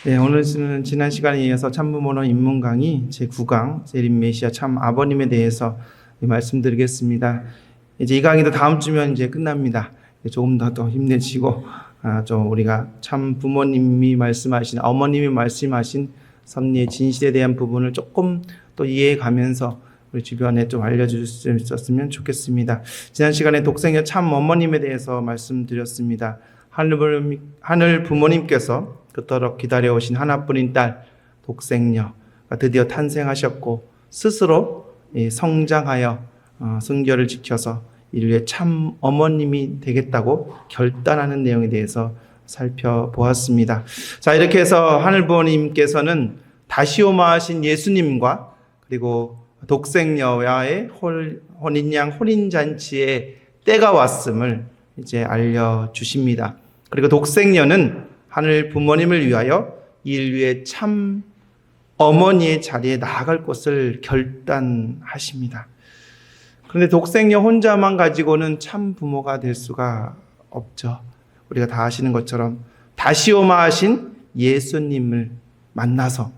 네, 오늘은 지난 시간에 이어서 참부모론 입문 강의 제9강 재림 메시아 참 아버님에 대해서 말씀드리겠습니다. 이제 이 강의도 다음 주면 이제 끝납니다. 조금 더 힘내시고 좀 우리가 참 부모님이 말씀하신 어머님이 말씀하신 섭리의 진실에 대한 부분을 조금 또 이해해 가면서 우리 주변에 좀 알려줄 수 있었으면 좋겠습니다. 지난 시간에 독생녀 참 어머님에 대해서 말씀드렸습니다. 하늘 부모님께서 그토록 기다려오신 하나뿐인 딸 독생녀가 드디어 탄생하셨고 스스로 성장하여 순결을 지켜서 인류의 참 어머님이 되겠다고 결단하는 내용에 대해서 살펴보았습니다. 자, 이렇게 해서 하늘 부모님께서는 다시오마하신 예수님과 그리고 독생녀와의 혼인양 혼인잔치의 때가 왔음을 이제 알려주십니다. 그리고 독생녀는 하늘 부모님을 위하여 인류의 참 어머니의 자리에 나아갈 것을 결단하십니다. 그런데 독생녀 혼자만 가지고는 참 부모가 될 수가 없죠. 우리가 다 아시는 것처럼 다시오마하신 예수님을 만나서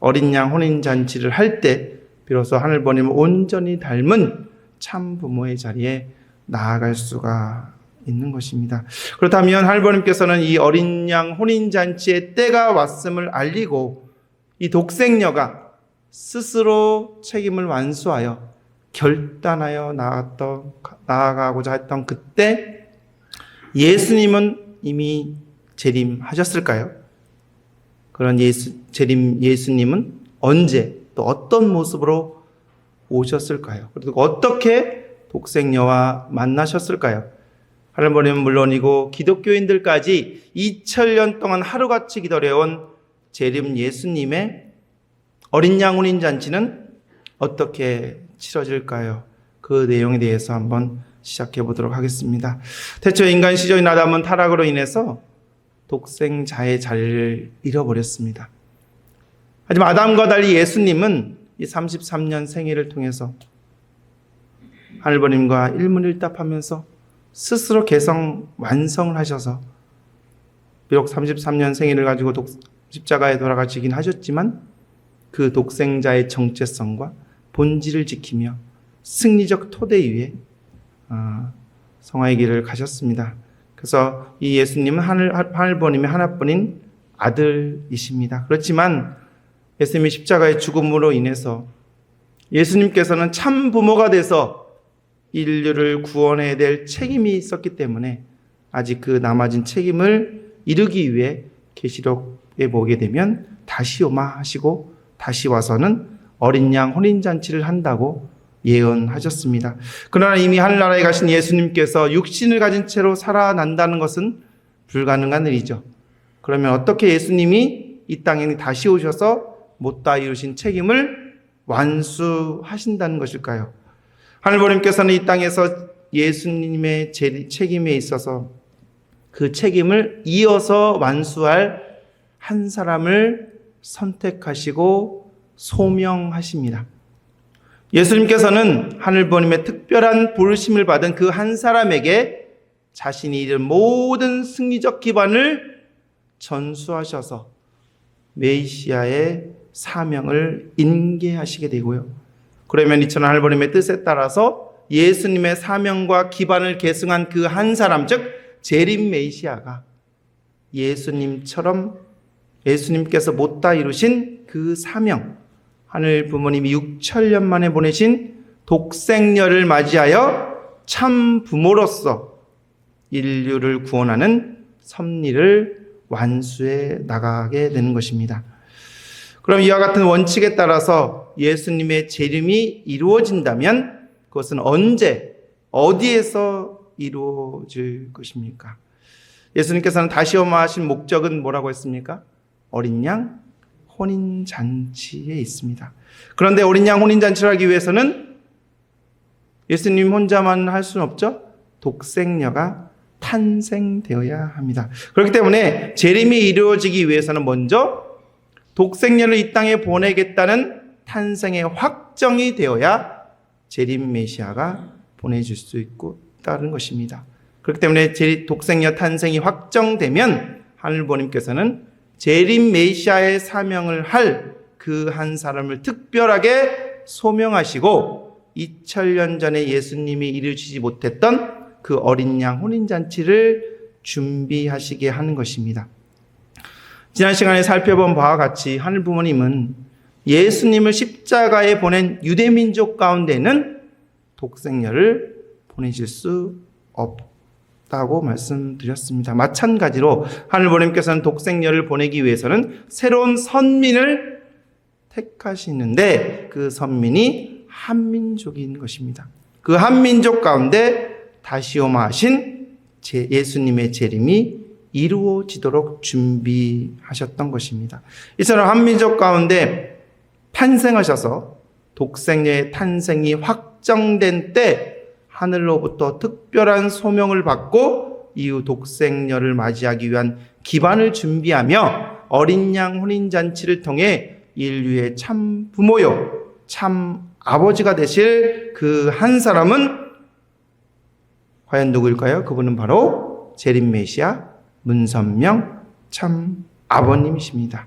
어린 양 혼인잔치를 할 때 비로소 하늘 부모님을 온전히 닮은 참 부모의 자리에 나아갈 수가 있는 것입니다. 그렇다면 하늘부모님께서는 이 어린 양 혼인잔치의 때가 왔음을 알리고 이 독생녀가 스스로 책임을 완수하여 결단하여 나아가고자 했던 그때 예수님은 이미 재림하셨을까요? 그런 예수님은 언제 또 어떤 모습으로 오셨을까요? 그리고 어떻게 독생녀와 만나셨을까요? 하늘부모님은 물론이고 기독교인들까지 2000년 동안 하루같이 기다려온 재림 예수님의 어린 양 혼인 잔치는 어떻게 치러질까요? 그 내용에 대해서 한번 시작해 보도록 하겠습니다. 태초에 인간 시조인 아담은 타락으로 인해서 독생자의 자리를 잃어버렸습니다. 하지만 아담과 달리 예수님은 이 33년 생애를 통해서 하늘부모님과 일문일답하면서 스스로 개성 완성을 하셔서 비록 33년 생애를 가지고 십자가에 돌아가시긴 하셨지만 그 독생자의 정체성과 본질을 지키며 승리적 토대 위에 성화의 길을 가셨습니다. 그래서 이 예수님은 하늘부모님의 하나뿐인 아들이십니다. 그렇지만 예수님이 십자가의 죽음으로 인해서 예수님께서는 참 부모가 돼서 인류를 구원해야 될 책임이 있었기 때문에 아직 그 남아진 책임을 이루기 위해 계시록에 보게 되면 다시 오마하시고 다시 와서는 어린 양 혼인잔치를 한다고 예언하셨습니다. 그러나 이미 하늘나라에 가신 예수님께서 육신을 가진 채로 살아난다는 것은 불가능한 일이죠. 그러면 어떻게 예수님이 이 땅에 다시 오셔서 못다 이루신 책임을 완수하신다는 것일까요? 하늘부모님께서는 이 땅에서 예수님의 책임에 있어서 그 책임을 이어서 완수할 한 사람을 선택하시고 소명하십니다. 예수님께서는 하늘부모님의 특별한 부르심을 받은 그 한 사람에게 자신이 이룬 모든 승리적 기반을 전수하셔서 메시아의 사명을 인계하시게 되고요. 그러면 이처럼 하늘부모님의 뜻에 따라서 예수님의 사명과 기반을 계승한 그 한 사람, 즉 재림 메시아가 예수님처럼 예수님께서 못다 이루신 그 사명, 하늘 부모님이 6천년 만에 보내신 독생녀를 맞이하여 참 부모로서 인류를 구원하는 섭리를 완수해 나가게 되는 것입니다. 그럼 이와 같은 원칙에 따라서 예수님의 재림이 이루어진다면 그것은 언제, 어디에서 이루어질 것입니까? 예수님께서는 다시 오마하신 목적은 뭐라고 했습니까? 어린 양 혼인잔치에 있습니다. 그런데 어린 양 혼인잔치를 하기 위해서는 예수님 혼자만 할 수는 없죠. 독생녀가 탄생되어야 합니다. 그렇기 때문에 재림이 이루어지기 위해서는 먼저 독생녀를 이 땅에 보내겠다는 탄생의 확정이 되어야 재림 메시아가 보내줄 수 있다는 것입니다. 그렇기 때문에 독생녀 탄생이 확정되면 하늘부모님께서는 재림 메시아의 사명을 할 그 한 사람을 특별하게 소명하시고 2000년 전에 예수님이 이루시지 못했던 그 어린 양 혼인잔치를 준비하시게 하는 것입니다. 지난 시간에 살펴본 바와 같이 하늘 부모님은 예수님을 십자가에 보낸 유대민족 가운데는 독생녀를 보내실 수 없다고 말씀드렸습니다. 마찬가지로 하늘 부모님께서는 독생녀를 보내기 위해서는 새로운 선민을 택하시는데 그 선민이 한민족인 것입니다. 그 한민족 가운데 다시오마하신 예수님의 재림이 이루어지도록 준비하셨던 것입니다. 이처럼 한민족 가운데 탄생하셔서 독생녀의 탄생이 확정된 때 하늘로부터 특별한 소명을 받고 이후 독생녀를 맞이하기 위한 기반을 준비하며 어린 양 혼인잔치를 통해 인류의 참 부모요 참 아버지가 되실 그 한 사람은 과연 누구일까요? 그분은 바로 재림 메시아 문선명 참 아버님이십니다.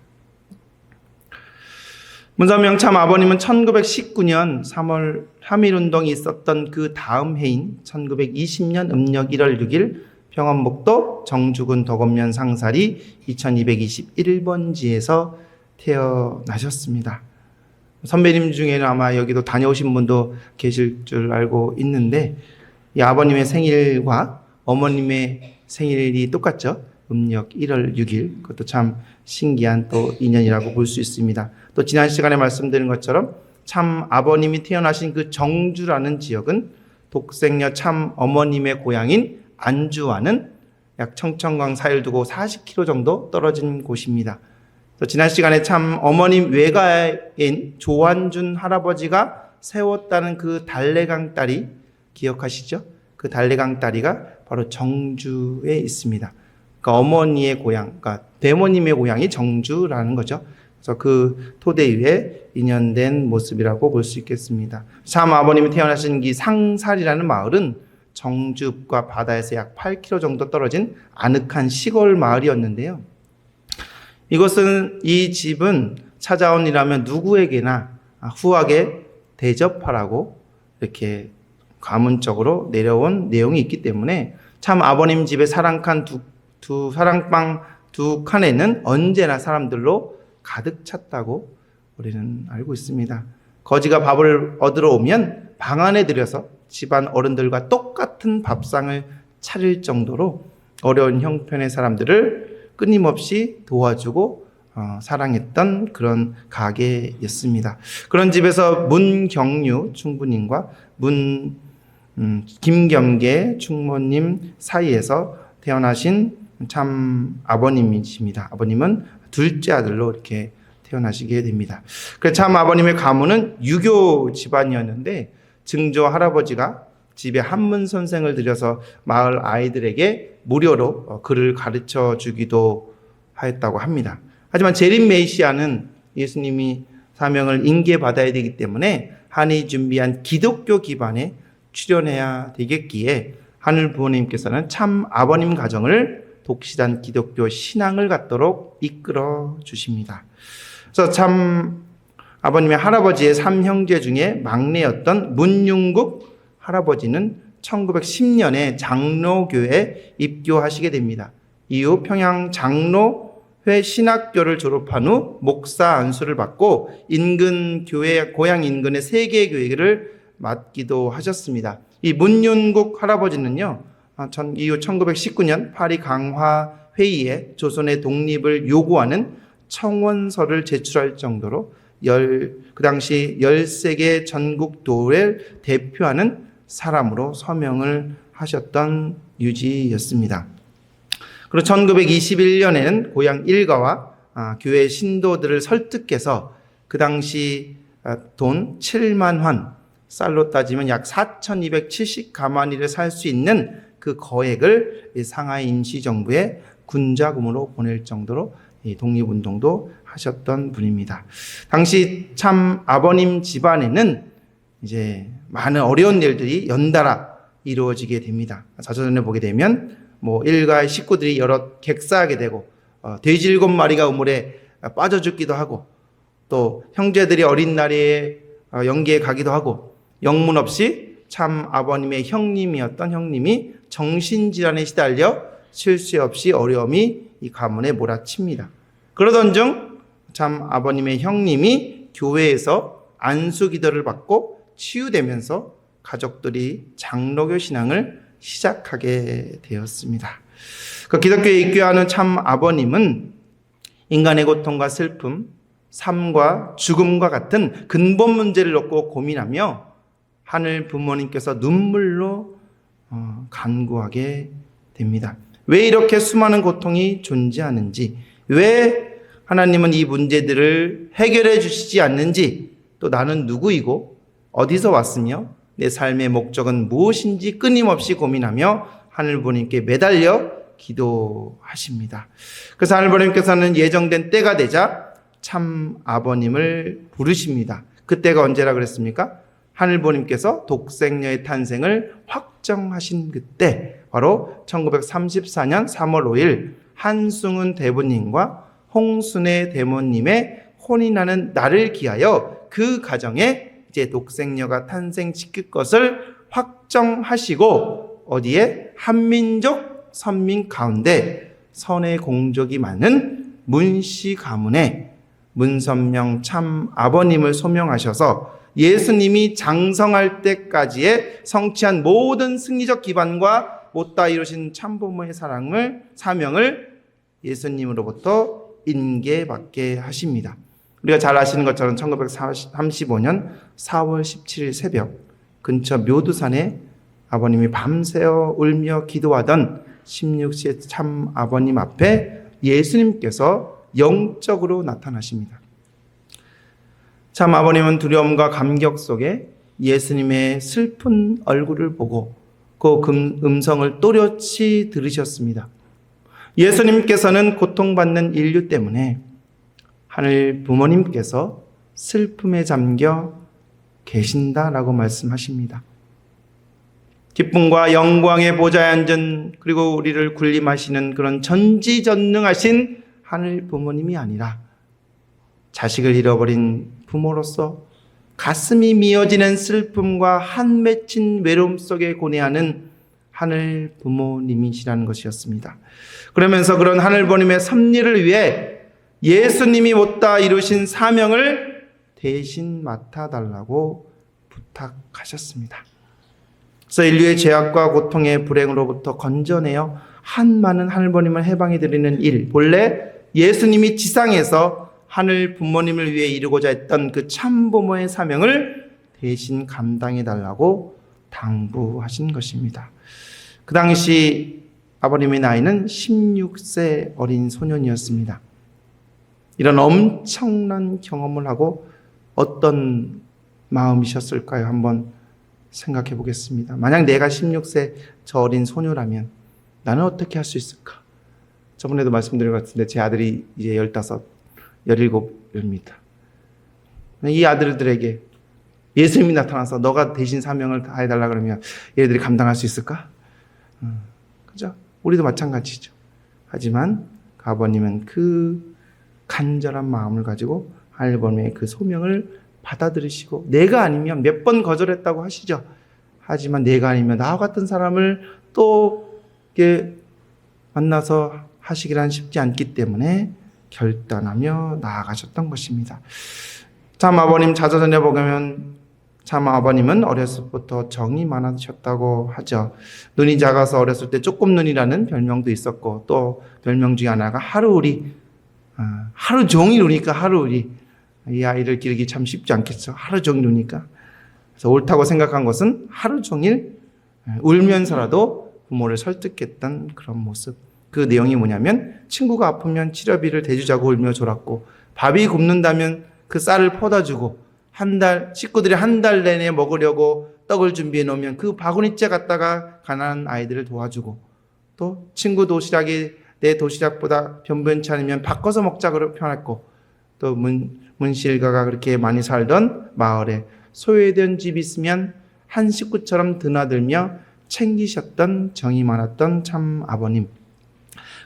문선명 참 아버님은 1919년 3월 3.1운동이 있었던 그 다음 해인 1920년 음력 1월 6일 평안북도 정주군 덕업면 상사리 2221번지에서 태어나셨습니다. 선배님 중에는 아마 여기도 다녀오신 분도 계실 줄 알고 있는데 이 아버님의 생일과 어머님의 생일이 똑같죠. 음력 1월 6일. 그것도 참 신기한 또 인연이라고 볼 수 있습니다. 또 지난 시간에 말씀드린 것처럼 참 아버님이 태어나신 그 정주라는 지역은 독생녀 참 어머님의 고향인 안주와는 약 청천강 사이를 두고 40km 정도 떨어진 곳입니다. 또 지난 시간에 참 어머님 외가인 조한준 할아버지가 세웠다는 그 달래강 다리 기억하시죠? 그 달래강 다리가 바로 정주에 있습니다. 그러니까 어머니의 고향, 그러니까 대모님의 고향이 정주라는 거죠. 그래서 그 토대 위에 인연된 모습이라고 볼 수 있겠습니다. 참 아버님이 태어나신 이 상살이라는 마을은 정주읍과 바다에서 약 8km 정도 떨어진 아늑한 시골 마을이었는데요. 이 집은 찾아온 이라면 누구에게나 후하게 대접하라고 이렇게 가문적으로 내려온 내용이 있기 때문에 참 아버님 집의 사랑방 두 칸에는 언제나 사람들로 가득 찼다고 우리는 알고 있습니다. 거지가 밥을 얻으러 오면 방 안에 들여서 집안 어른들과 똑같은 밥상을 차릴 정도로 어려운 형편의 사람들을 끊임없이 도와주고 사랑했던 그런 가게였습니다. 그런 집에서 문경유 충부님과 김겸계 충모님 사이에서 태어나신 참 아버님이십니다. 아버님은 둘째 아들로 이렇게 태어나시게 됩니다. 그래서 참 아버님의 가문은 유교 집안이었는데 증조 할아버지가 집에 한문 선생을 들여서 마을 아이들에게 무료로 글을 가르쳐 주기도 하였다고 합니다. 하지만 재림 메시아는 예수님이 사명을 인계받아야 되기 때문에 한이 준비한 기독교 기반에 출연해야 되겠기에 하늘 부모님께서는 참 아버님 가정을 독실한 기독교 신앙을 갖도록 이끌어 주십니다. 그래서 참 아버님의 할아버지의 3형제 중에 막내였던 문융국 할아버지는 1910년에 장로교에 입교하시게 됩니다. 이후 평양 장로회 신학교를 졸업한 후 목사 안수를 받고 인근 교회 고향 인근의 3개의 교회를 맡기도 하셨습니다. 이 문윤국 할아버지는요, 이후 1919년 파리 강화 회의에 조선의 독립을 요구하는 청원서를 제출할 정도로 그 당시 13개 전국 도를 대표하는 사람으로 서명을 하셨던 유지였습니다. 그리고 1921년에는 고향 일가와 교회 신도들을 설득해서 그 당시 돈 7만 환, 쌀로 따지면 약 4,270가마니를 살 수 있는 그 거액을 상하이 임시정부에 군자금으로 보낼 정도로 독립운동도 하셨던 분입니다. 당시 참 아버님 집안에는 이제 많은 어려운 일들이 연달아 이루어지게 됩니다. 자서전에 보게 되면 일가의 식구들이 여러 객사하게 되고 돼지 7마리가 우물에 빠져 죽기도 하고, 또 형제들이 어린 날에 연기에 가기도 하고, 영문 없이 참 아버님의 형님이었던 형님이 정신질환에 시달려 쉴 새 없이 어려움이 이 가문에 몰아칩니다. 그러던 중 참 아버님의 형님이 교회에서 안수 기도를 받고 치유되면서 가족들이 장로교 신앙을 시작하게 되었습니다. 그 기독교에 입교하는 참 아버님은 인간의 고통과 슬픔, 삶과 죽음과 같은 근본 문제를 놓고 고민하며 하늘 부모님께서 눈물로 간구하게 됩니다. 왜 이렇게 수많은 고통이 존재하는지, 왜 하나님은 이 문제들을 해결해 주시지 않는지, 또 나는 누구이고 어디서 왔으며 내 삶의 목적은 무엇인지 끊임없이 고민하며 하늘 부모님께 매달려 기도하십니다. 그래서 하늘 부모님께서는 예정된 때가 되자 참 아버님을 부르십니다. 그때가 언제라 그랬습니까? 하늘 부모님께서 독생녀의 탄생을 확정하신 그때, 바로 1934년 3월 5일 한승훈 대부님과 홍순애 대모님의 혼인하는 날을 기하여 그 가정에 이제 독생녀가 탄생시킬 것을 확정하시고, 어디에? 한민족 선민 가운데 선의 공적이 많은 문씨 가문에 문선명 참 아버님을 소명하셔서 예수님이 장성할 때까지의 성취한 모든 승리적 기반과 못다 이루신 참부모의 사명을 예수님으로부터 인계받게 하십니다. 우리가 잘 아시는 것처럼 1935년 4월 17일 새벽 근처 묘두산에 아버님이 밤새워 울며 기도하던 16세 참 아버님 앞에 예수님께서 영적으로 나타나십니다. 참 아버님은 두려움과 감격 속에 예수님의 슬픈 얼굴을 보고 그 음성을 또렷이 들으셨습니다. 예수님께서는 고통받는 인류 때문에 하늘 부모님께서 슬픔에 잠겨 계신다라고 말씀하십니다. 기쁨과 영광의 보좌에 앉은, 그리고 우리를 군림하시는 그런 전지전능하신 하늘 부모님이 아니라 자식을 잃어버린 부모로서 가슴이 미어지는 슬픔과 한 맺힌 외로움 속에 고뇌하는 하늘 부모님이시라는 것이었습니다. 그러면서 그런 하늘 부모님의 섭리를 위해 예수님이 못다 이루신 사명을 대신 맡아달라고 부탁하셨습니다. 그래서 인류의 죄악과 고통의 불행으로부터 건져내어 한 많은 하늘 부모님을 해방해드리는 일, 본래 예수님이 지상에서 하늘 부모님을 위해 이루고자 했던 그 참부모의 사명을 대신 감당해달라고 당부하신 것입니다. 그 당시 아버님의 나이는 16세 어린 소년이었습니다. 이런 엄청난 경험을 하고 어떤 마음이셨을까요? 한번 생각해 보겠습니다. 만약 내가 16세 저 어린 소녀라면 나는 어떻게 할 수 있을까? 저번에도 말씀드린 것 같은데 제 아들이 이제 15, 17입니다. 이 아들들에게 예수님이 나타나서 너가 대신 사명을 다해달라 그러면 얘들이 감당할 수 있을까? 그죠? 우리도 마찬가지죠. 하지만 그 아버님은 그 간절한 마음을 가지고 하늘부모님의 그 소명을 받아들이시고, 내가 아니면 몇 번 거절했다고 하시죠. 하지만 내가 아니면 나와 같은 사람을 또 이렇게 만나서 하시기란 쉽지 않기 때문에 결단하며 나아가셨던 것입니다. 참 아버님 자서전에 보면 참 아버님은 어렸을 때부터 정이 많으셨다고 하죠. 눈이 작아서 어렸을 때 쪼꼼눈이라는 별명도 있었고, 또 별명 중에 하나가 하루우리, 하루 종일 우니까 하루우리. 이 아이를 기르기 참 쉽지 않겠죠. 하루 종일 우니까. 그래서 옳다고 생각한 것은 하루 종일 울면서라도 부모를 설득했던 그런 모습. 그 내용이 뭐냐면 친구가 아프면 치료비를 대주자고 울며 졸았고, 밥이 굽는다면 그 쌀을 퍼다 주고, 식구들이 한 달 내내 먹으려고 떡을 준비해 놓으면 그 바구니째 갖다가 가난한 아이들을 도와주고, 또 친구 도시락이 내 도시락보다 변변치 않으면 바꿔서 먹자고 편했고, 또 문씨 일가가 그렇게 많이 살던 마을에 소외된 집이 있으면 한 식구처럼 드나들며 챙기셨던 정이 많았던 참 아버님.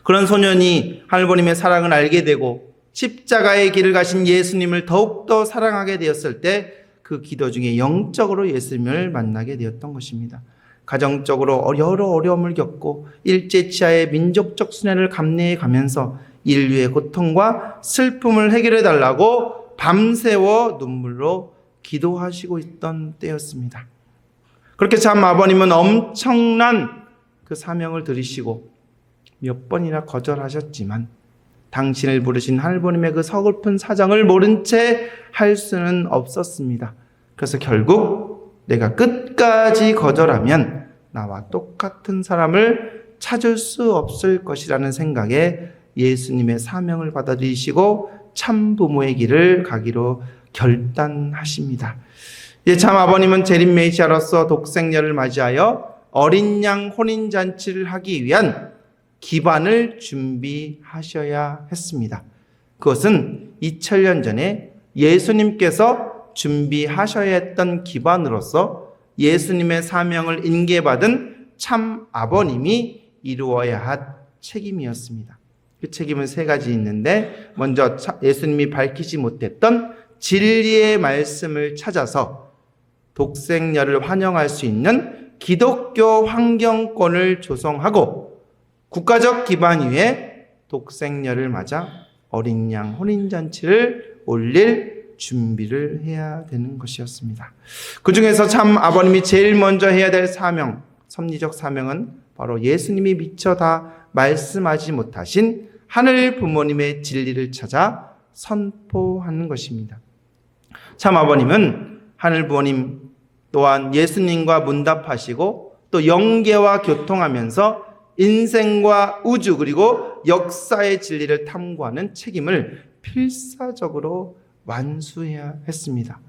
그런 소년이 하늘부모님의 사랑을 알게 되고 십자가의 길을 가신 예수님을 더욱더 사랑하게 되었을 때 그 기도 중에 영적으로 예수님을 만나게 되었던 것입니다. 가정적으로 여러 어려움을 겪고 일제치하의 민족적 순환을 감내해 가면서 인류의 고통과 슬픔을 해결해 달라고 밤새워 눈물로 기도하시고 있던 때였습니다. 그렇게 참 아버님은 엄청난 그 사명을 들이시고 몇 번이나 거절하셨지만 당신을 부르신 하늘부모님의 그 서글픈 사정을 모른 채 할 수는 없었습니다. 그래서 결국 내가 끝까지 거절하면 나와 똑같은 사람을 찾을 수 없을 것이라는 생각에 예수님의 사명을 받아들이시고 참 부모의 길을 가기로 결단하십니다. 참 아버님은 재림 메시아로서 독생녀를 맞이하여 어린 양 혼인잔치를 하기 위한 기반을 준비하셔야 했습니다. 그것은 2000년 전에 예수님께서 준비하셔야 했던 기반으로서 예수님의 사명을 인계받은 참 아버님이 이루어야 할 책임이었습니다. 그 책임은 세 가지 있는데, 먼저 예수님이 밝히지 못했던 진리의 말씀을 찾아서 독생녀를 환영할 수 있는 기독교 환경권을 조성하고, 국가적 기반 위에 독생녀를 맞아 어린 양 혼인잔치를 올릴 준비를 해야 되는 것이었습니다. 그 중에서 참 아버님이 제일 먼저 해야 될 사명, 섭리적 사명은 바로 예수님이 미처 다 말씀하지 못하신 하늘 부모님의 진리를 찾아 선포하는 것입니다. 참 아버님은 하늘 부모님 또한 예수님과 문답하시고 또 영계와 교통하면서 인생과 우주 그리고 역사의 진리를 탐구하는 책임을 필사적으로 완수해야 했습니다.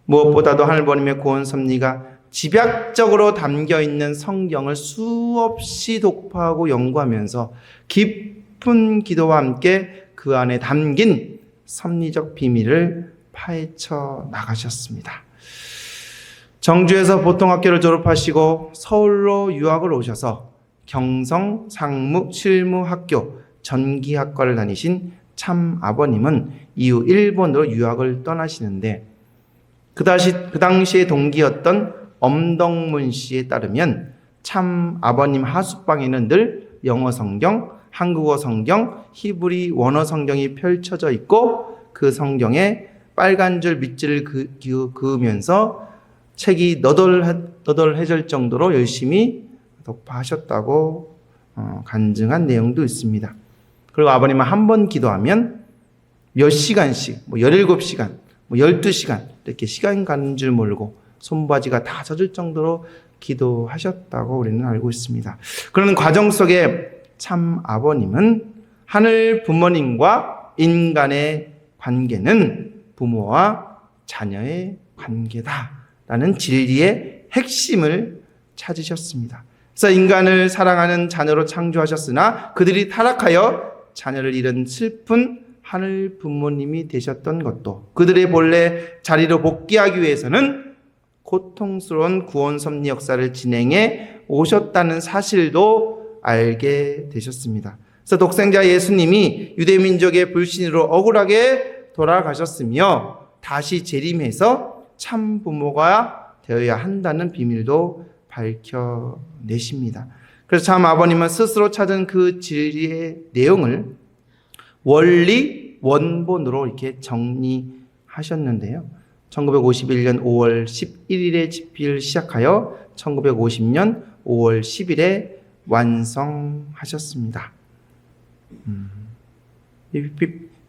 무엇보다도 하늘부모님의 구원 섭리가 집약적으로 담겨있는 성경을 수없이 독파하고 연구하면서 깊은 기도와 함께 그 안에 담긴 섭리적 비밀을 파헤쳐 나가셨습니다. 정주에서 보통학교를 졸업하시고 서울로 유학을 오셔서 경성 상무 실무학교 전기학과를 다니신 참 아버님은 이후 일본으로 유학을 떠나시는데 그 당시의 동기였던 엄덕문 씨에 따르면 참 아버님 하숙방에는 늘 영어 성경, 한국어 성경, 히브리 원어 성경이 펼쳐져 있고 그 성경에 빨간 줄 밑줄을 그으면서 책이 너덜너덜해질 정도로 열심히 독파하셨다고 간증한 내용도 있습니다. 그리고 아버님은 한 번 기도하면 몇 시간씩, 17시간, 12시간 이렇게 시간 가는 줄 모르고 손바지가 다 젖을 정도로 기도하셨다고 우리는 알고 있습니다. 그런 과정 속에 참 아버님은 하늘 부모님과 인간의 관계는 부모와 자녀의 관계다라는 진리의 핵심을 찾으셨습니다. 그래서 인간을 사랑하는 자녀로 창조하셨으나 그들이 타락하여 자녀를 잃은 슬픈 하늘 부모님이 되셨던 것도 그들의 본래 자리로 복귀하기 위해서는 고통스러운 구원 섭리 역사를 진행해 오셨다는 사실도 알게 되셨습니다. 그래서 독생자 예수님이 유대민족의 불신으로 억울하게 돌아가셨으며 다시 재림해서 참 부모가 되어야 한다는 비밀도 밝혀내십니다. 그래서 참 아버님은 스스로 찾은 그 진리의 내용을 원리 원본으로 이렇게 정리하셨는데요. 1951년 5월 11일에 집필 시작하여 1950년 5월 10일에 완성하셨습니다.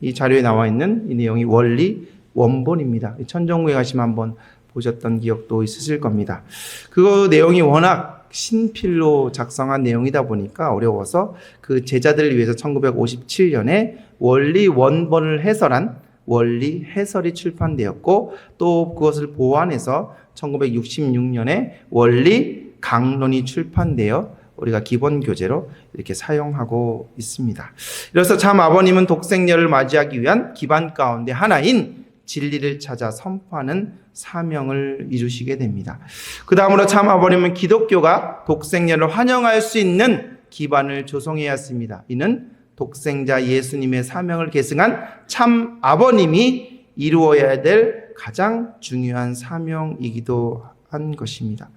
이 자료에 나와 있는 이 내용이 원리 원본입니다. 천정구에 가시면 한번 보셨던 기억도 있으실 겁니다. 그 내용이 워낙 신필로 작성한 내용이다 보니까 어려워서 그 제자들을 위해서 1957년에 원리 원본을 해설한 원리 해설이 출판되었고 또 그것을 보완해서 1966년에 원리 강론이 출판되어 우리가 기본 교재로 이렇게 사용하고 있습니다. 그래서 참 아버님은 독생녀를 맞이하기 위한 기반 가운데 하나인 진리를 찾아 선포하는 사명을 이루시게 됩니다. 그 다음으로 참 아버님은 기독교가 독생녀를 환영할 수 있는 기반을 조성해야 했습니다. 이는 독생자 예수님의 사명을 계승한 참 아버님이 이루어야 될 가장 중요한 사명이기도 한 것입니다.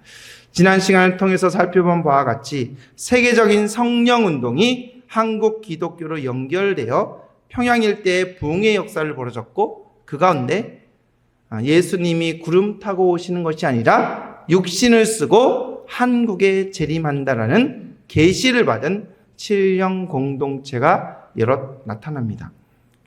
지난 시간을 통해서 살펴본 바와 같이 세계적인 성령운동이 한국 기독교로 연결되어 평양 일대에 부흥의 역사를 벌어졌고, 그 가운데 예수님이 구름 타고 오시는 것이 아니라 육신을 쓰고 한국에 재림한다라는 계시를 받은 7형 공동체가 여럿 나타납니다.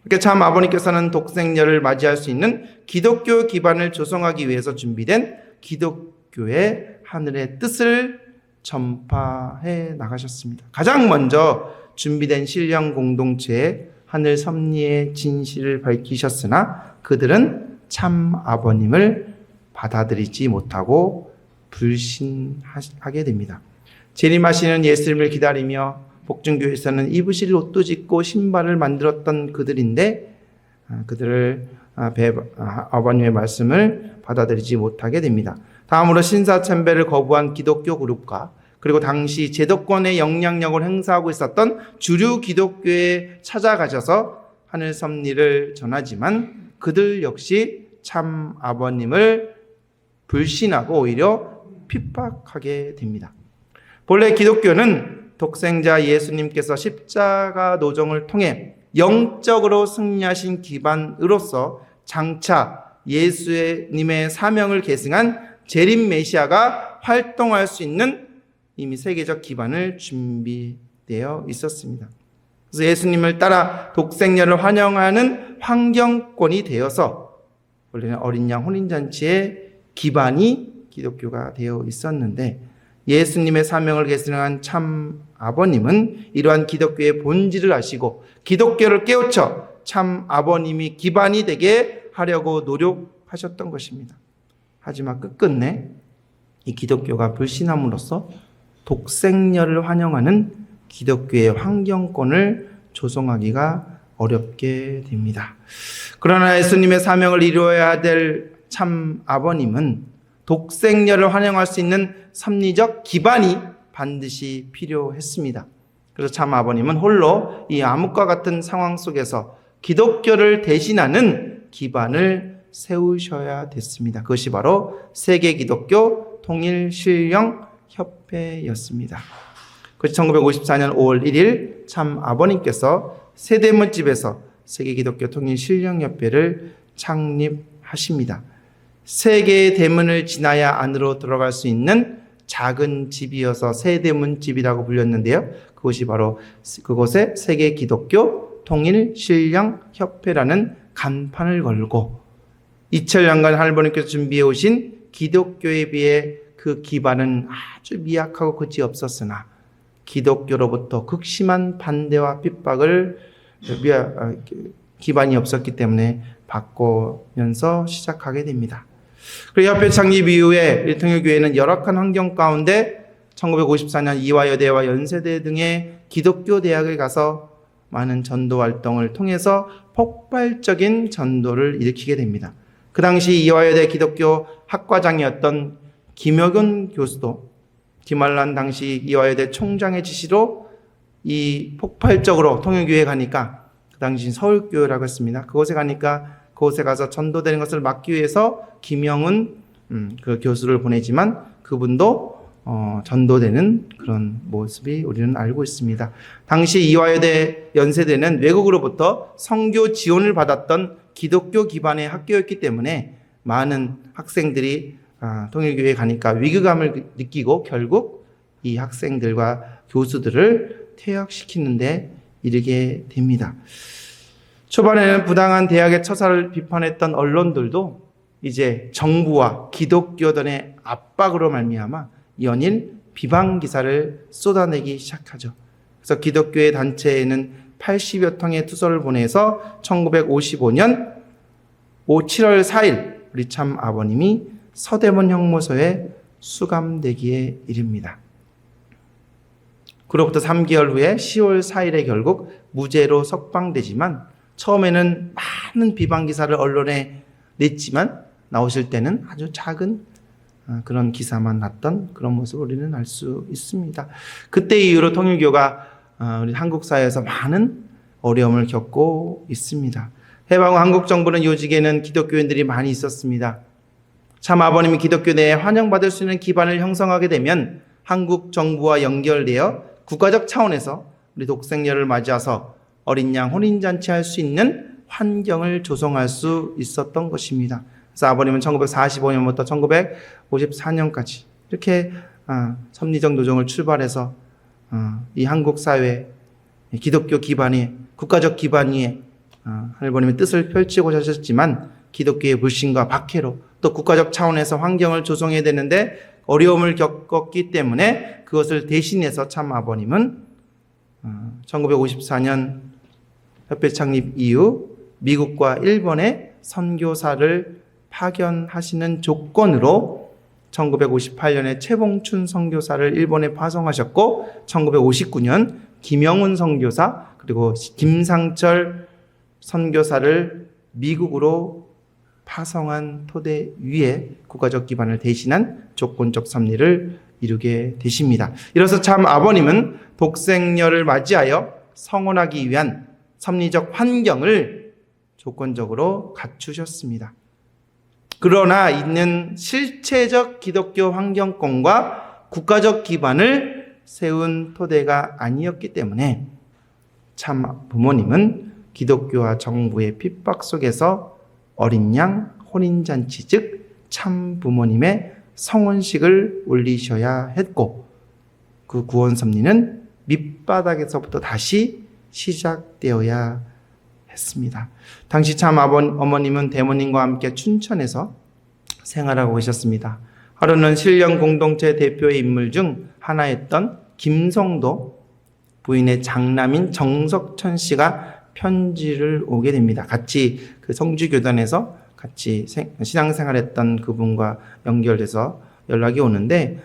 그러니까 참 아버님께서는 독생녀를 맞이할 수 있는 기독교 기반을 조성하기 위해서 준비된 기독교의 하늘의 뜻을 전파해 나가셨습니다. 가장 먼저 준비된 신령 공동체에 하늘 섭리의 진실을 밝히셨으나 그들은 참 아버님을 받아들이지 못하고 불신하게 됩니다. 재림하시는 예수님을 기다리며 복중교에서는 입으실 옷도 짓고 신발을 만들었던 그들인데, 그들을 아버님의 말씀을 받아들이지 못하게 됩니다. 다음으로 신사참배를 거부한 기독교 그룹과 그리고 당시 제도권의 영향력을 행사하고 있었던 주류 기독교에 찾아가셔서 하늘 섭리를 전하지만 그들 역시 참 아버님을 불신하고 오히려 핍박하게 됩니다. 본래 기독교는 독생자 예수님께서 십자가 노정을 통해 영적으로 승리하신 기반으로서 장차 예수님의 사명을 계승한 재림 메시아가 활동할 수 있는 이미 세계적 기반을 준비되어 있었습니다. 그래서 예수님을 따라 독생녀를 환영하는 환경권이 되어서 원래는 어린 양 혼인잔치의 기반이 기독교가 되어 있었는데, 예수님의 사명을 계승한 참 아버님은 이러한 기독교의 본질을 아시고 기독교를 깨우쳐 참 아버님이 기반이 되게 하려고 노력하셨던 것입니다. 하지만 끝끝내 이 기독교가 불신함으로써 독생녀를 환영하는 기독교의 환경권을 조성하기가 어렵게 됩니다. 그러나 예수님의 사명을 이루어야 될 참 아버님은 독생녀를 환영할 수 있는 섭리적 기반이 반드시 필요했습니다. 그래서 참 아버님은 홀로 이 암흑과 같은 상황 속에서 기독교를 대신하는 기반을 세우셔야 됐습니다. 그것이 바로 세계기독교 통일신령협회였습니다. 그래서 1954년 5월 1일 참 아버님께서 세대문집에서 세계기독교 통일신령협회를 창립하십니다. 세계의 대문을 지나야 안으로 들어갈 수 있는 작은 집이어서 세대문집이라고 불렸는데요. 그것이 바로 그곳에 세계기독교 통일신령협회라는 간판을 걸고 2000년간 할머니께서 준비해 오신 기독교에 비해 그 기반은 아주 미약하고 그지 없었으나 기독교로부터 극심한 반대와 핍박을 기반이 없었기 때문에 바꾸면서 시작하게 됩니다. 그리고 협회 창립 이후에 일통일교회는 열악한 환경 가운데 1954년 이화여대와 연세대 등의 기독교 대학에 가서 많은 전도 활동을 통해서 폭발적인 전도를 일으키게 됩니다. 그 당시 이화여대 기독교 학과장이었던 김혁은 교수도 김환란 당시 이화여대 총장의 지시로 이 폭발적으로 통일교회에 가니까, 그 당시 서울교회라고 했습니다. 그곳에 가니까 그곳에 가서 전도되는 것을 막기 위해서 김영은 그 교수를 보내지만 그분도 전도되는 그런 모습이 우리는 알고 있습니다. 당시 이화여대 연세대는 외국으로부터 선교 지원을 받았던 기독교 기반의 학교였기 때문에 많은 학생들이 통일교회에 가니까 위기감을 느끼고 결국 이 학생들과 교수들을 퇴학시키는 데 이르게 됩니다. 초반에는 부당한 대학의 처사를 비판했던 언론들도 이제 정부와 기독교단의 압박으로 말미암아 연일 비방 기사를 쏟아내기 시작하죠. 그래서 기독교의 단체에는 80여 통의 투서를 보내서 1955년 7월 4일 우리 참 아버님이 서대문 형무소에 수감되기에 이릅니다. 그로부터 3개월 후에 10월 4일에 결국 무죄로 석방되지만 처음에는 많은 비방 기사를 언론에 냈지만 나오실 때는 아주 작은 그런 기사만 났던 그런 모습을 우리는 알 수 있습니다. 그때 이후로 통일교가 우리 한국 사회에서 많은 어려움을 겪고 있습니다. 해방 후 한국 정부는 요직에는 기독교인들이 많이 있었습니다. 참 아버님이 기독교 내에 환영받을 수 있는 기반을 형성하게 되면 한국 정부와 연결되어 국가적 차원에서 우리 독생녀를 맞이해서 어린 양 혼인잔치 할 수 있는 환경을 조성할 수 있었던 것입니다. 그래서 아버님은 1945년부터 1954년까지 이렇게 섭리적 노정을 출발해서 이 한국 사회 기독교 기반의 국가적 기반 위에 하늘버님의 뜻을 펼치고 하셨지만 기독교의 불신과 박해로 또 국가적 차원에서 환경을 조성해야 되는데 어려움을 겪었기 때문에 그것을 대신해서 참 아버님은 1954년 협회 창립 이후 미국과 일본에 선교사를 파견하시는 조건으로 1958년에 최봉춘 선교사를 일본에 파송하셨고 1959년 김영훈 선교사 그리고 김상철 선교사를 미국으로 파송한 토대 위에 국가적 기반을 대신한 조건적 섭리를 이루게 되십니다. 이로써 참 아버님은 독생녀를 맞이하여 성혼하기 위한 섭리적 환경을 조건적으로 갖추셨습니다. 그러나 있는 실체적 기독교 환경권과 국가적 기반을 세운 토대가 아니었기 때문에 참 부모님은 기독교와 정부의 핍박 속에서 어린 양 혼인잔치 즉 참 부모님의 성혼식을 올리셔야 했고 그 구원 섭리는 밑바닥에서부터 다시 시작되어야 했습니다. 당시 참 어머님은 대모님과 함께 춘천에서 생활하고 계셨습니다. 하루는 신령 공동체 대표의 인물 중 하나였던 김성도 부인의 장남인 정석천 씨가 편지를 오게 됩니다. 같이 그 성주교단에서 같이 신앙생활했던 그분과 연결돼서 연락이 오는데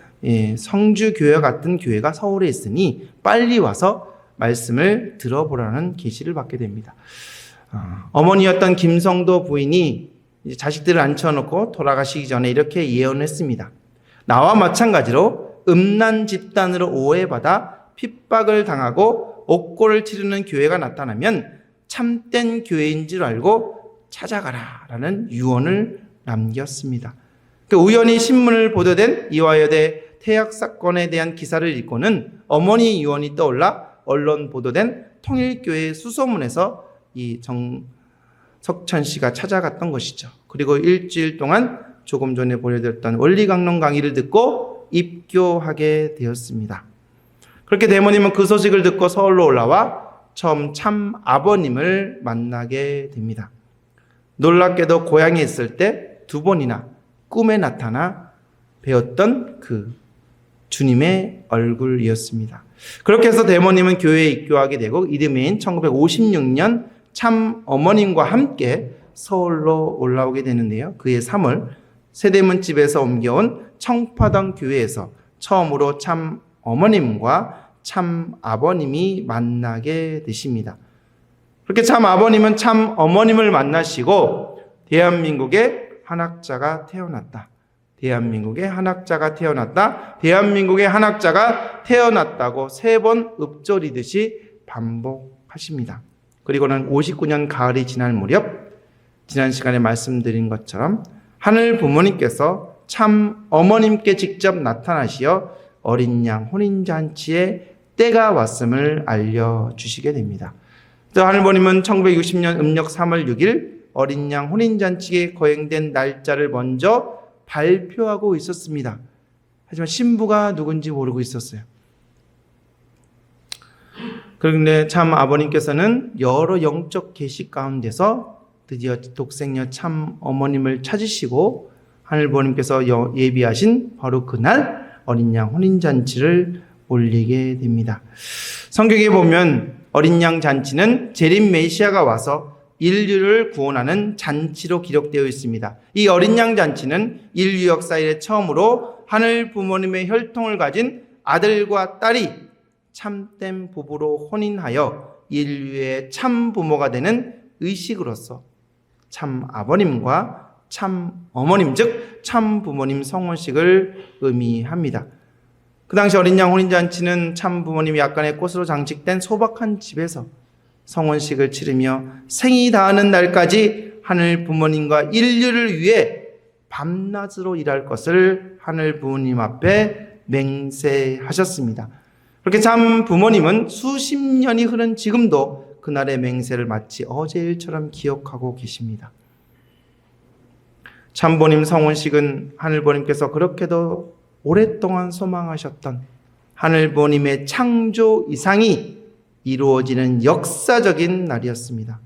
성주교회 같은 교회가 서울에 있으니 빨리 와서 말씀을 들어보라는 계시를 받게 됩니다. 어머니였던 김성도 부인이 이제 자식들을 앉혀놓고 돌아가시기 전에 이렇게 예언했습니다. 나와 마찬가지로 음란 집단으로 오해받아 핍박을 당하고 옥고를 치르는 교회가 나타나면 참된 교회인 줄 알고 찾아가라 라는 유언을 남겼습니다. 우연히 신문을 보도된 이화여대 태학 사건에 대한 기사를 읽고는 어머니 유언이 떠올라 언론 보도된 통일교회 수소문에서 이 정석천 씨가 찾아갔던 것이죠. 그리고 일주일 동안 조금 전에 보내드렸던 원리강론 강의를 듣고 입교하게 되었습니다. 그렇게 대모님은 그 소식을 듣고 서울로 올라와 처음 참 아버님을 만나게 됩니다. 놀랍게도 고향에 있을 때 두 번이나 꿈에 나타나 뵈었던 그 주님의 얼굴이었습니다. 그렇게 해서 대모님은 교회에 입교하게 되고 이듬해인 1956년 참 어머님과 함께 서울로 올라오게 되는데요. 그해 3월 세대문집에서 옮겨온 청파당 교회에서 처음으로 참 어머님과 참 아버님이 만나게 되십니다. 그렇게 참 아버님은 참 어머님을 만나시고 대한민국에 한학자가 태어났다. 대한민국에 한학자가 태어났다. 대한민국에 한학자가 태어났다고 3번 읊조리듯이 반복하십니다. 그리고는 59년 가을이 지날 무렵 지난 시간에 말씀드린 것처럼 하늘 부모님께서 참 어머님께 직접 나타나시어 어린 양 혼인잔치에 때가 왔음을 알려주시게 됩니다. 또 하늘부모님은 1960년 음력 3월 6일 어린 양 혼인잔치에 거행된 날짜를 먼저 발표하고 있었습니다. 하지만 신부가 누군지 모르고 있었어요. 그런데 참 아버님께서는 여러 영적 계시 가운데서 드디어 독생녀 참 어머님을 찾으시고 하늘부모님께서 예비하신 바로 그날 어린 양 혼인잔치를 올리게 됩니다. 성경에 보면 어린 양 잔치는 재림 메시아가 와서 인류를 구원하는 잔치로 기록되어 있습니다. 이 어린 양 잔치는 인류 역사 이래 처음으로 하늘 부모님의 혈통을 가진 아들과 딸이 참된 부부로 혼인하여 인류의 참 부모가 되는 의식으로서 참 아버님과 참 어머님, 즉 참 부모님 성혼식을 의미합니다. 그 당시 어린 양 혼인잔치는 참 부모님이 약간의 꽃으로 장식된 소박한 집에서 성혼식을 치르며 생이 다하는 날까지 하늘 부모님과 인류를 위해 밤낮으로 일할 것을 하늘 부모님 앞에 맹세하셨습니다. 그렇게 참 부모님은 수십 년이 흐른 지금도 그날의 맹세를 마치 어제 일처럼 기억하고 계십니다. 참 부모님 성혼식은 하늘 부모님께서 그렇게도 오랫동안 소망하셨던 하늘 부모님의 창조 이상이 이루어지는 역사적인 날이었습니다.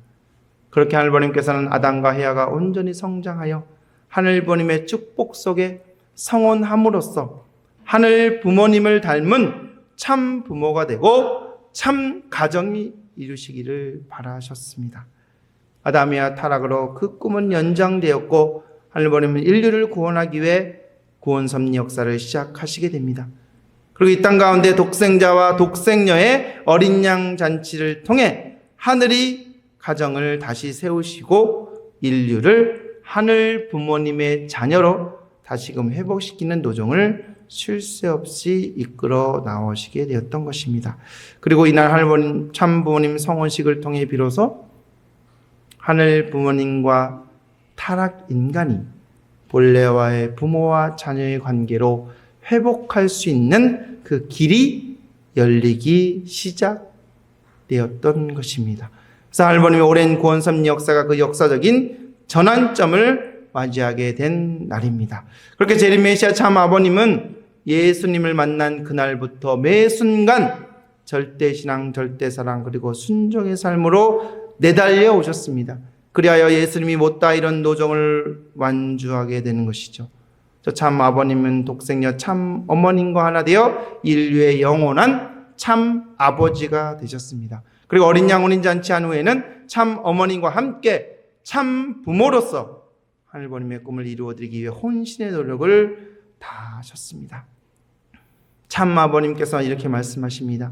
그렇게 하늘 부모님께서는 아담과 헤아가 온전히 성장하여 하늘 부모님의 축복 속에 성혼함으로써 하늘 부모님을 닮은 참 부모가 되고 참 가정이 이루시기를 바라셨습니다. 아담이와 타락으로 그 꿈은 연장되었고 하늘 부모님은 인류를 구원하기 위해 구원 섭리 역사를 시작하시게 됩니다. 그리고 이 땅 가운데 독생자와 독생녀의 어린 양 잔치를 통해 하늘이 가정을 다시 세우시고 인류를 하늘 부모님의 자녀로 다시금 회복시키는 노정을 쉴 새 없이 이끌어 나오시게 되었던 것입니다. 그리고 이날 하늘 부모님, 참 부모님 성혼식을 통해 비로소 하늘 부모님과 타락 인간이 본래와의 부모와 자녀의 관계로 회복할 수 있는 그 길이 열리기 시작되었던 것입니다. 그래서 하늘부모님의 오랜 구원 섭리 역사가 그 역사적인 전환점을 맞이하게 된 날입니다. 그렇게 재림 메시아 참 아버님은 예수님을 만난 그날부터 매 순간 절대신앙, 절대사랑 그리고 순종의 삶으로 내달려 오셨습니다. 그리하여 예수님이 못다 이런 노정을 완주하게 되는 것이죠. 저 참 아버님은 독생녀 참 어머님과 하나 되어 인류의 영원한 참 아버지가 되셨습니다. 그리고 어린 양 혼인잔치한 후에는 참 어머님과 함께 참 부모로서 하늘부모님의 꿈을 이루어드리기 위해 혼신의 노력을 다하셨습니다. 참 아버님께서 이렇게 말씀하십니다.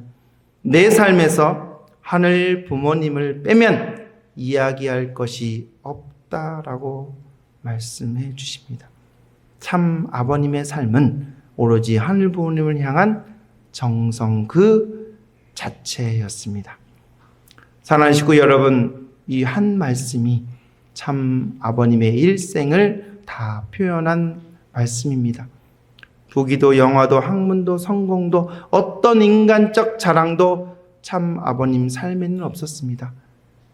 내 삶에서 하늘 부모님을 빼면 이야기할 것이 없다라고 말씀해 주십니다. 참 아버님의 삶은 오로지 하늘 부모님을 향한 정성 그 자체였습니다. 사랑하는 식구 여러분, 이 한 말씀이 참 아버님의 일생을 다 표현한 말씀입니다. 부기도 영화도 학문도 성공도 어떤 인간적 자랑도 참 아버님 삶에는 없었습니다.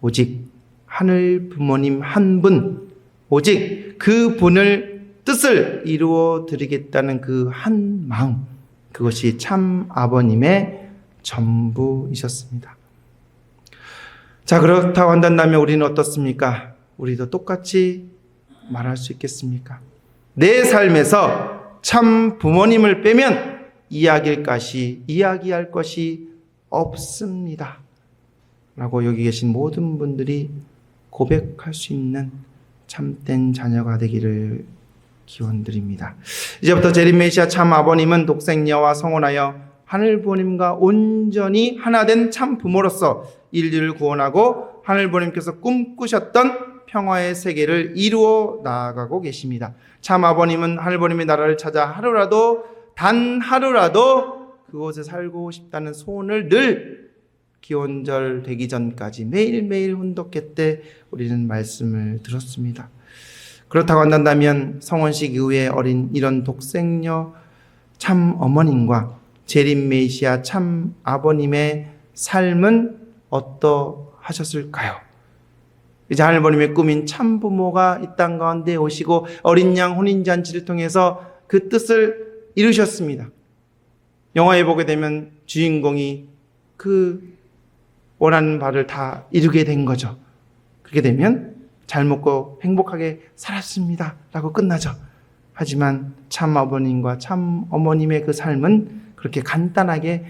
오직 하늘 부모님 한 분, 오직 그 분을 뜻을 이루어 드리겠다는 그 한 마음, 그것이 참 아버님의 전부이셨습니다. 자, 그렇다고 한다면 우리는 어떻습니까? 우리도 똑같이 말할 수 있겠습니까? 내 삶에서 참 부모님을 빼면 이야기할 것이 없습니다. 라고 여기 계신 모든 분들이 고백할 수 있는 참된 자녀가 되기를 기원드립니다. 이제부터 재림 메시아 참 아버님은 독생녀와 성혼하여 하늘 부모님과 온전히 하나 된 참 부모로서 인류를 구원하고 하늘 부모님께서 꿈꾸셨던 평화의 세계를 이루어 나아가고 계십니다. 참 아버님은 하늘 부모님의 나라를 찾아 하루라도 단 하루라도 그곳에 살고 싶다는 소원을 늘 기원절 되기 전까지 매일매일 훈독회 때 우리는 말씀을 들었습니다. 그렇다고 한다면 성혼식 이후에 어린 이런 독생녀 참 어머님과 재림 메시아 참 아버님의 삶은 어떠하셨을까요? 이제 하늘부모님의 꿈인 참 부모가 이 땅 가운데 오시고 어린 양 혼인잔치를 통해서 그 뜻을 이루셨습니다. 영화에 보게 되면 주인공이 그 원하는 바를 다 이루게 된 거죠. 그렇게 되면 잘 먹고 행복하게 살았습니다 라고 끝나죠. 하지만 참 아버님과 참 어머님의 그 삶은 그렇게 간단하게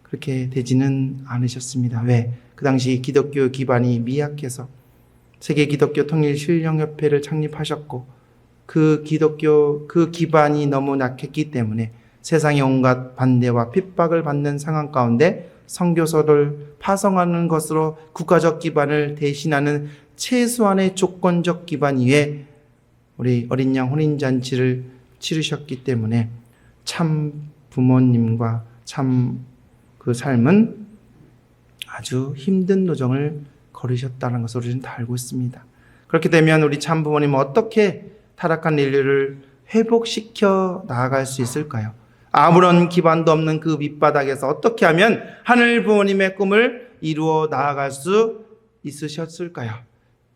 그렇게 되지는 않으셨습니다. 왜? 그 당시 기독교 기반이 미약해서 세계 기독교 통일 신령협회를 창립하셨고 그 기독교 그 기반이 너무 약했기 때문에 세상의 온갖 반대와 핍박을 받는 상황 가운데 선교소를 파송하는 것으로 국가적 기반을 대신하는 최소한의 조건적 기반 위에 우리 어린 양 혼인잔치를 치르셨기 때문에 참 부모님과 참 그 삶은 아주 힘든 노정을 걸으셨다는 것을 우리는 다 알고 있습니다. 그렇게 되면 우리 참 부모님은 어떻게 타락한 인류를 회복시켜 나아갈 수 있을까요? 아무런 기반도 없는 그 밑바닥에서 어떻게 하면 하늘 부모님의 꿈을 이루어 나아갈 수 있으셨을까요?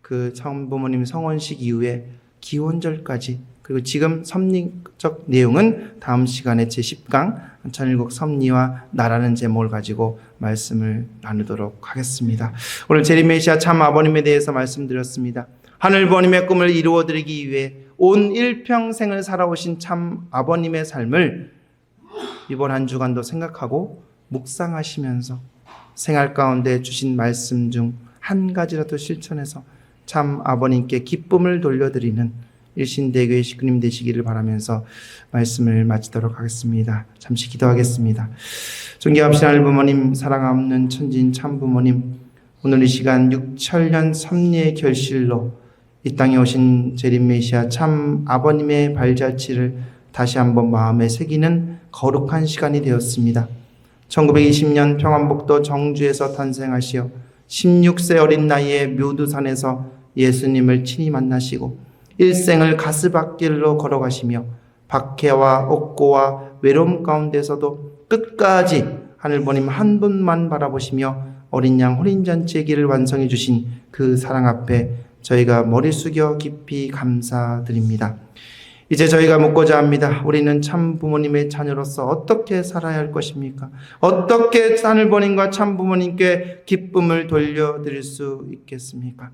그 참 부모님 성원식 이후에 기원절까지, 그리고 지금 섭리적 내용은 다음 시간에 제10강 천일국 섭리와 나라는 제목을 가지고 말씀을 나누도록 하겠습니다. 오늘 제리메시아 참 아버님에 대해서 말씀드렸습니다. 하늘 부모님의 꿈을 이루어드리기 위해 온 일평생을 살아오신 참 아버님의 삶을 이번 한 주간도 생각하고 묵상하시면서 생활 가운데 주신 말씀 중 한 가지라도 실천해서 참 아버님께 기쁨을 돌려드리는 일신대교의 식구님 되시기를 바라면서 말씀을 마치도록 하겠습니다. 잠시 기도하겠습니다. 존경합시다. 하늘 부모님, 사랑 없는 천지인 참 부모님, 오늘 이 시간 6천년 섭리의 결실로 이 땅에 오신 제림메시아 참 아버님의 발자취를 다시 한번 마음에 새기는 거룩한 시간이 되었습니다. 1920년 평안북도 정주에서 탄생하시어 16세 어린 나이에 묘두산에서 예수님을 친히 만나시고 일생을 가스밭길로 걸어가시며 박해와 옥고와 외로움 가운데서도 끝까지 하늘부모님 한 분만 바라보시며 어린 양 혼인잔치의 길을 완성해 주신 그 사랑 앞에 저희가 머리 숙여 깊이 감사드립니다. 이제 저희가 묻고자 합니다. 우리는 참 부모님의 자녀로서 어떻게 살아야 할 것입니까? 어떻게 하늘부모님과 참 부모님께 기쁨을 돌려드릴 수 있겠습니까?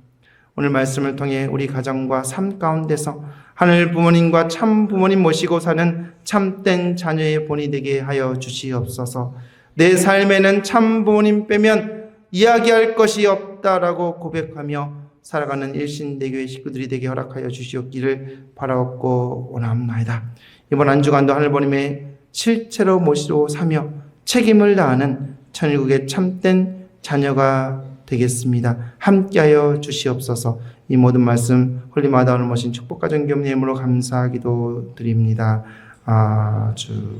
오늘 말씀을 통해 우리 가정과 삶 가운데서 하늘 부모님과 참 부모님 모시고 사는 참된 자녀의 본이 되게 하여 주시옵소서. 내 삶에는 참 부모님 빼면 이야기할 것이 없다라고 고백하며 살아가는 일신대교의 식구들이 되게 허락하여 주시옵기를 바라옵고 원합니다. 이번 한 주간도 하늘부모님의 실체로 모시고 사며 책임을 다하는 천일국의 참된 자녀가 되겠습니다. 함께하여 주시옵소서. 이 모든 말씀 홀리마다오늘 모신 축복가정 겸 예물로 감사하기도 드립니다. 아주